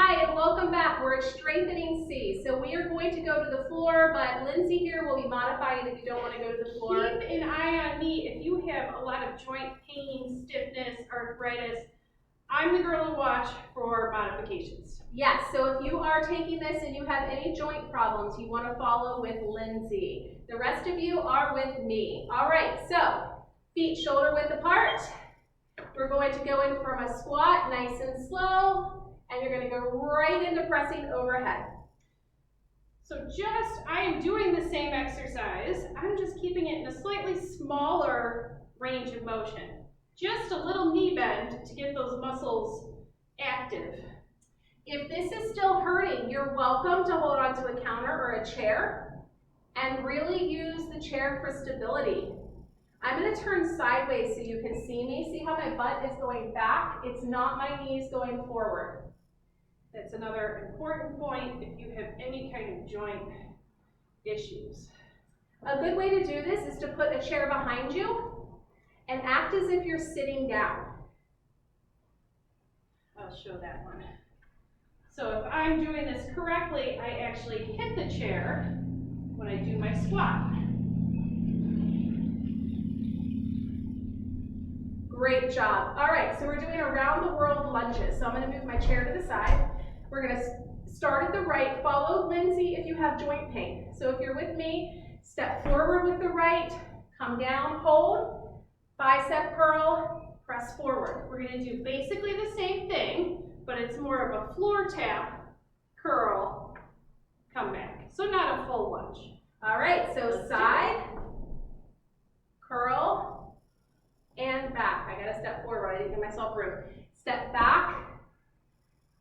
Hi, and welcome back. We're at strengthening C. So we are going to go to the floor, but Lindsay here will be modifying if you don't want to go to the floor. Keep an eye on me if you have a lot of joint pain, stiffness, arthritis. I'm the girl to watch for modifications. Yes, so if you are taking this and you have any joint problems, you want to follow with Lindsay. The rest of you are with me. All right, so feet shoulder width apart. We're going to go in from a squat, nice and slow. And you're going to go right into pressing overhead. So I am doing the same exercise. I'm just keeping it in a slightly smaller range of motion. Just a little knee bend to get those muscles active. If this is still hurting, you're welcome to hold onto a counter or a chair and really use the chair for stability. I'm going to turn sideways so you can see me. See how my butt is going back? It's not my knees going forward. That's another important point if you have any kind of joint issues. A good way to do this is to put a chair behind you and act as if you're sitting down. I'll show that one. So if I'm doing this correctly, I actually hit the chair when I do my squat. Great job. All right, so we're doing around the world lunges. So I'm going to move my chair to the side. We're going to start at the right. Follow Lindsay if you have joint pain. So if you're with me, step forward with the right, come down, hold, bicep curl, press forward. We're going to do basically the same thing, but it's more of a floor tap, curl, come back. So not a full lunge. All right, so side, curl, and back. I got to step forward. I didn't give myself room. Step back,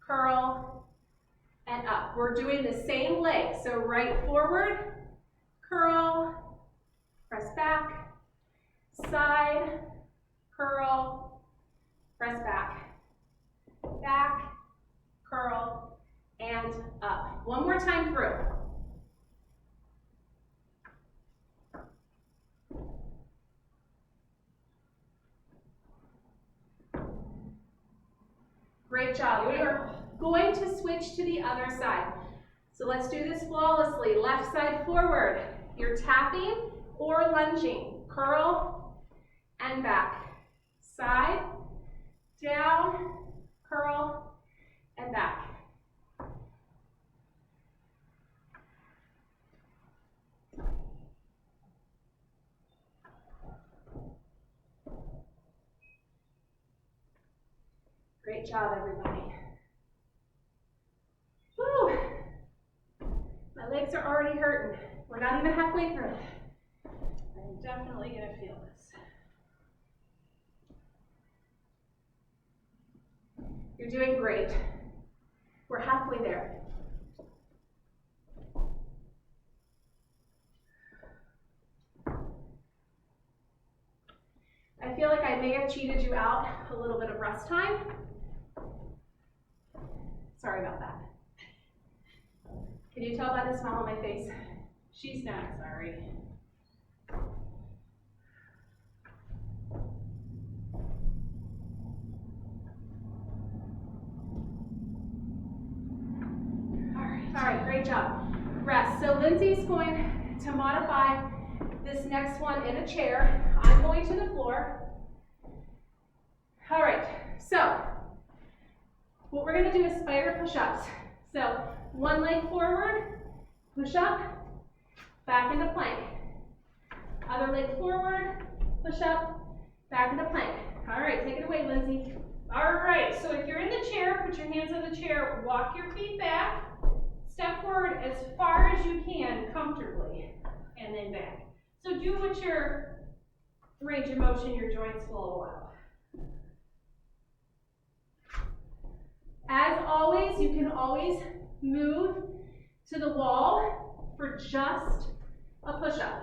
curl, and up. We're doing the same leg. So right forward, curl, press back, side, curl, press back, back, curl, and up. One more time through. Great job. We are going to switch to the other side. So let's do this flawlessly. Left side forward. You're tapping or lunging. Curl and back. Side, down, curl, and back. Great job, everybody. Woo! My legs are already hurting. We're not even halfway through. I'm definitely going to feel this. You're doing great. We're halfway there. I feel like I may have cheated you out a little bit of rest time. Sorry about that. Can you tell by the smile on my face? She's not sorry. All right, great job. Rest. So Lindsay's going to modify this next one in a chair. I'm going to the floor. All right, so what we're going to do is spider push-ups. So one leg forward, push up, back into plank. Other leg forward, push up, back into plank. All right, take it away, Lindsay. All right, so if you're in the chair, put your hands on the chair, walk your feet back, step forward as far as you can comfortably, and then back. So do what your range of motion your joints will allow. As always, you can always move to the wall for just a push-up.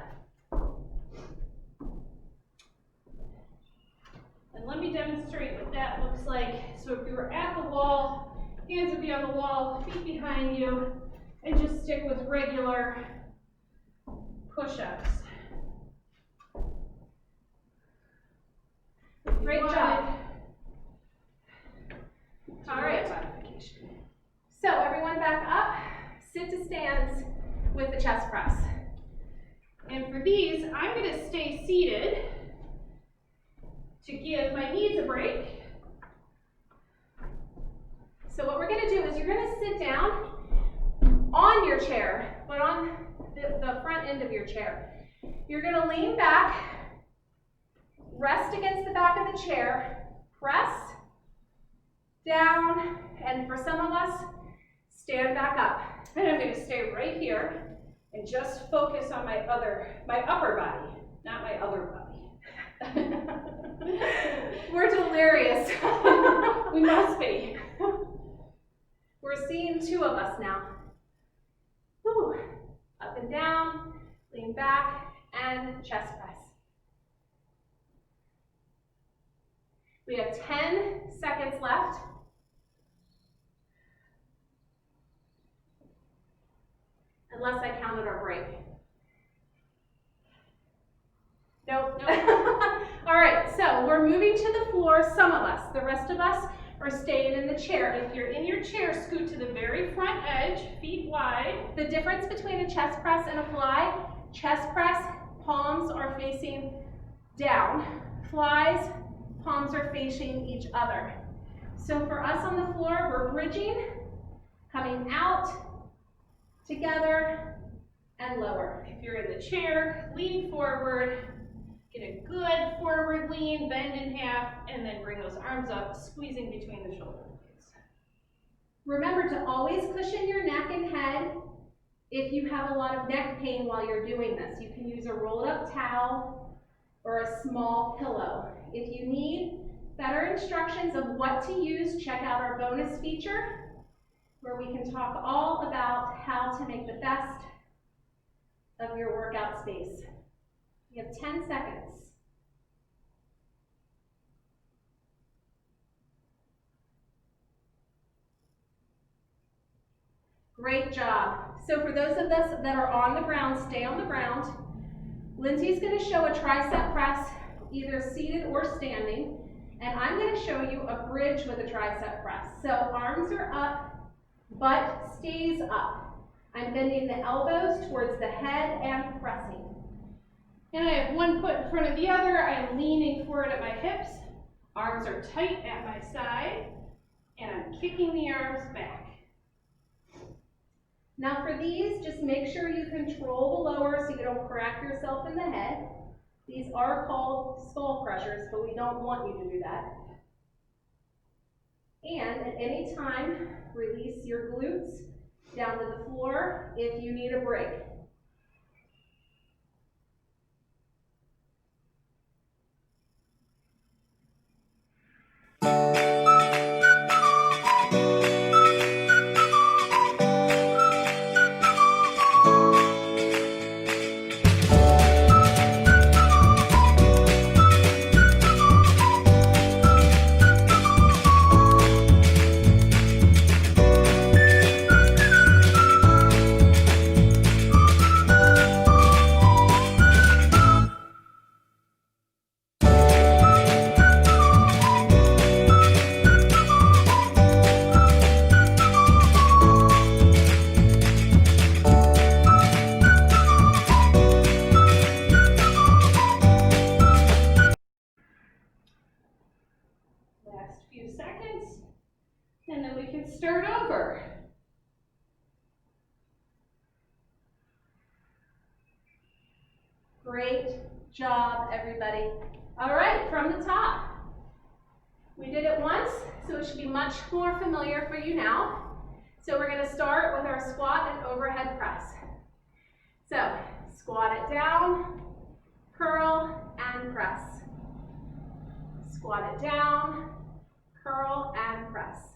And let me demonstrate what that looks like. So if you were at the wall, hands would be on the wall, feet behind you, and just stick with regular push-ups. Great job. All right. stands with the chest press. And for these, I'm going to stay seated to give my knees a break. So what we're going to do is you're going to sit down on your chair, but on the front end of your chair. You're going to lean back, rest against the back of the chair, press down, and for some of us, stand back up. And I'm going to stay right here and just focus on my upper body, not my other body. We're delirious. We must be. We're seeing two of us now. Whew. Up and down, lean back, and chest press. We have 10 seconds left. Unless I counted our break. Nope. All right, so we're moving to the floor, some of us. The rest of us are staying in the chair. If you're in your chair, scoot to the very front edge, feet wide. The difference between a chest press and a fly, chest press, palms are facing down. Flies, palms are facing each other. So for us on the floor, we're bridging, coming out, together, and lower. If you're in the chair, lean forward, get a good forward lean, bend in half, and then bring those arms up, squeezing between the shoulder blades. Remember to always cushion your neck and head if you have a lot of neck pain while you're doing this. You can use a rolled up towel or a small pillow. If you need better instructions of what to use, check out our bonus feature where we can talk all about how to make the best of your workout space. You have 10 seconds. Great job. So for those of us that are on the ground, stay on the ground. Lindsay's going to show a tricep press, either seated or standing, and I'm going to show you a bridge with a tricep press. So arms are up, butt stays up. I'm bending the elbows towards the head and pressing. And I have one foot in front of the other. I'm leaning forward at my hips. Arms are tight at my side, and I'm kicking the arms back. Now for these, just make sure you control the lower so you don't crack yourself in the head. These are called skull crushers, but we don't want you to do that. And at any time, release your glutes down to the floor if you need a break. Start over. Great job, everybody. All right, from the top. We did it once, so it should be much more familiar for you now. So we're going to start with our squat and overhead press. So squat it down, curl, and press. Squat it down, curl, and press.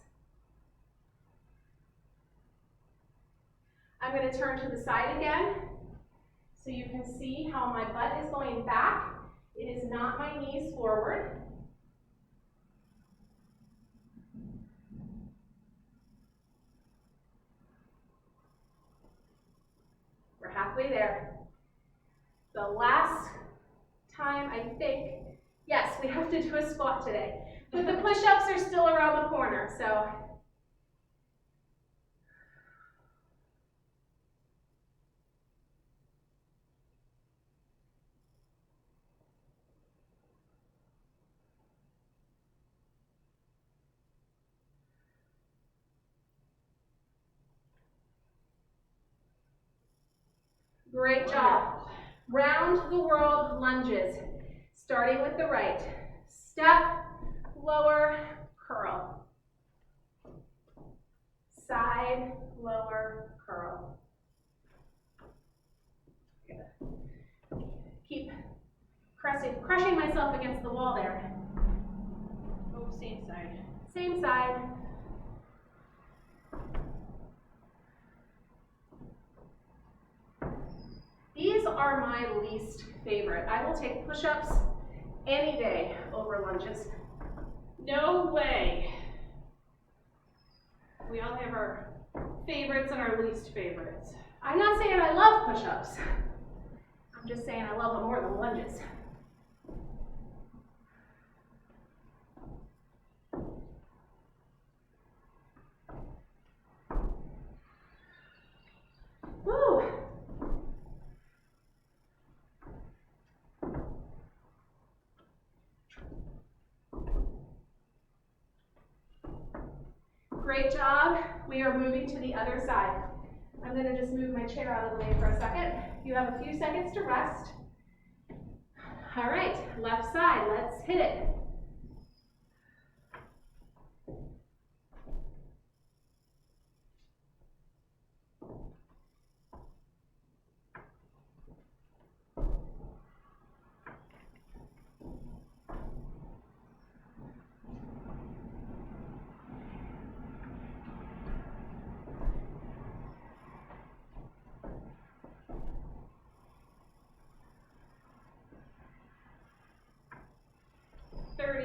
I'm going to turn to the side again so you can see how my butt is going back. It is not my knees forward. We're halfway there. The last time, I think, yes, we have to do a squat today. But the push-ups are still around the corner, so. Great job. Round the world lunges, starting with the right. Step, lower, curl. Side, lower, curl. Keep crushing myself against the wall there. Oh, same side. Same side. These are my least favorite. I will take push-ups any day over lunges. No way. We all have our favorites and our least favorites. I'm not saying I love push-ups. I'm just saying I love them more than lunges. Woo! Great job. We are moving to the other side. I'm going to just move my chair out of the way for a second. You have a few seconds to rest. All right, left side, let's hit it.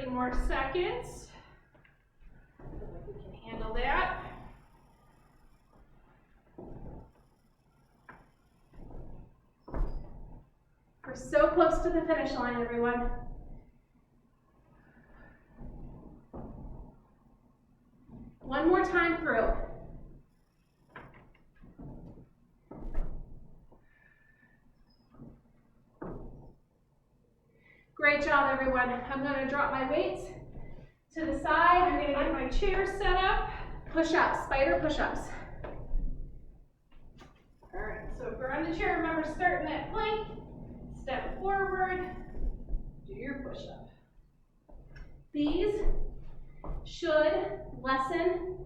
More seconds. I feel like we can handle that. We're so close to the finish line, everyone. One more time through. Great job, everyone. I'm going to drop my weights to the side. I'm going to get my chair set up. Push-ups, spider push-ups. All right, so if we're on the chair, remember start in that plank, step forward, do your push-up. These should lessen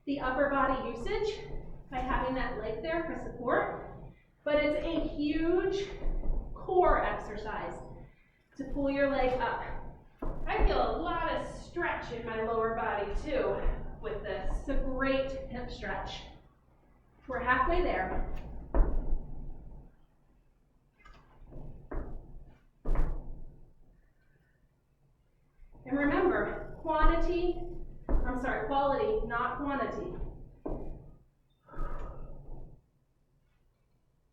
the upper body usage by having that leg there for support, but it's a huge core exercise to pull your leg up. I feel a lot of stretch in my lower body too with this. It's a great hip stretch. We're halfway there. And remember, quality, not quantity.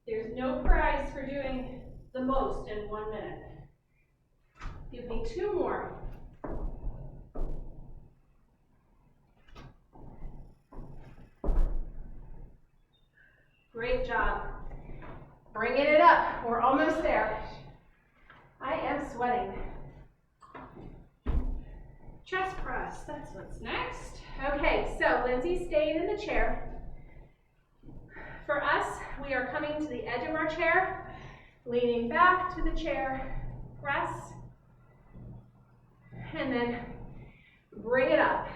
There's no prize for doing the most in 1 minute. Give me 2 more. Great job. Bringing it up. We're almost there. I am sweating. Chest press, that's what's next. Okay, so Lindsay's staying in the chair. For us, we are coming to the edge of our chair, leaning back to the chair, press, and then bring it up.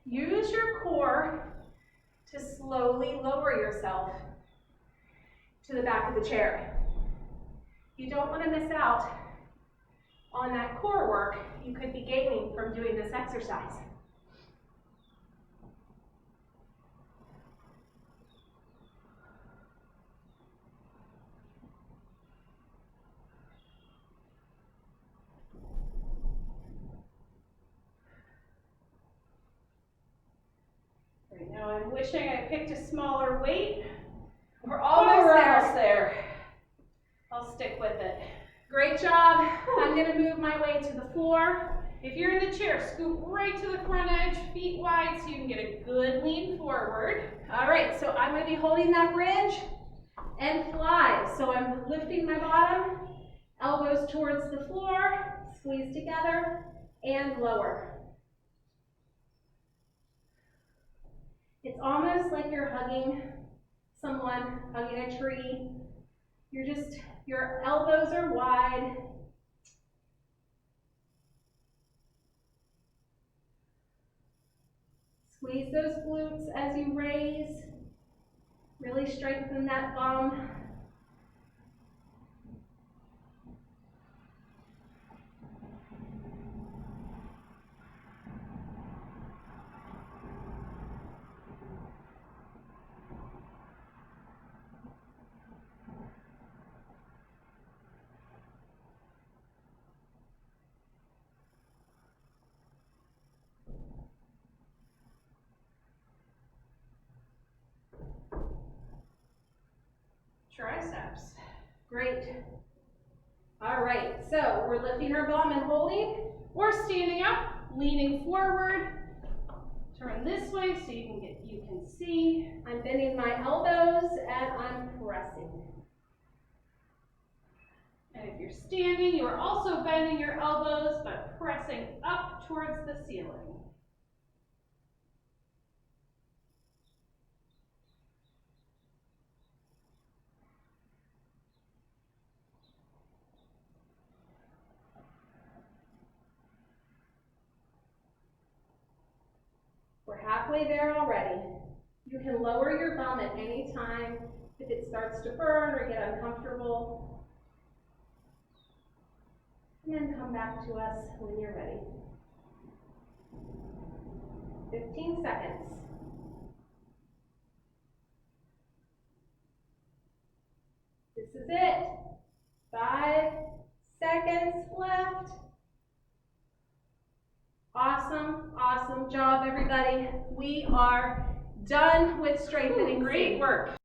Use your core to slowly lower yourself to the back of the chair. You don't want to miss out on that core work you could be gaining from doing this exercise. Right now I'm wishing I picked a smaller weight. We're almost there. I'll stick with it. Great job. I'm going to move my way to the floor. If you're in the chair, scoop right to the front edge, feet wide, so you can get a good lean forward. All right, so I'm going to be holding that bridge and fly. So I'm lifting my bottom, elbows towards the floor, squeeze together, and lower. It's almost like you're hugging someone, hugging a tree. Your elbows are wide. Squeeze those glutes as you raise. Really strengthen that bum. Triceps. Great. All right, so we're lifting our bum and holding. Or standing up, leaning forward. Turn this way so you can see. I'm bending my elbows and I'm pressing. And if you're standing, you are also bending your elbows, but pressing up towards the ceiling. We're halfway there already. You can lower your bum at any time if it starts to burn or get uncomfortable. And then come back to us when you're ready. 15 seconds. This is it. 5 seconds left. Awesome, awesome job, everybody. We are done with strengthening. Great work.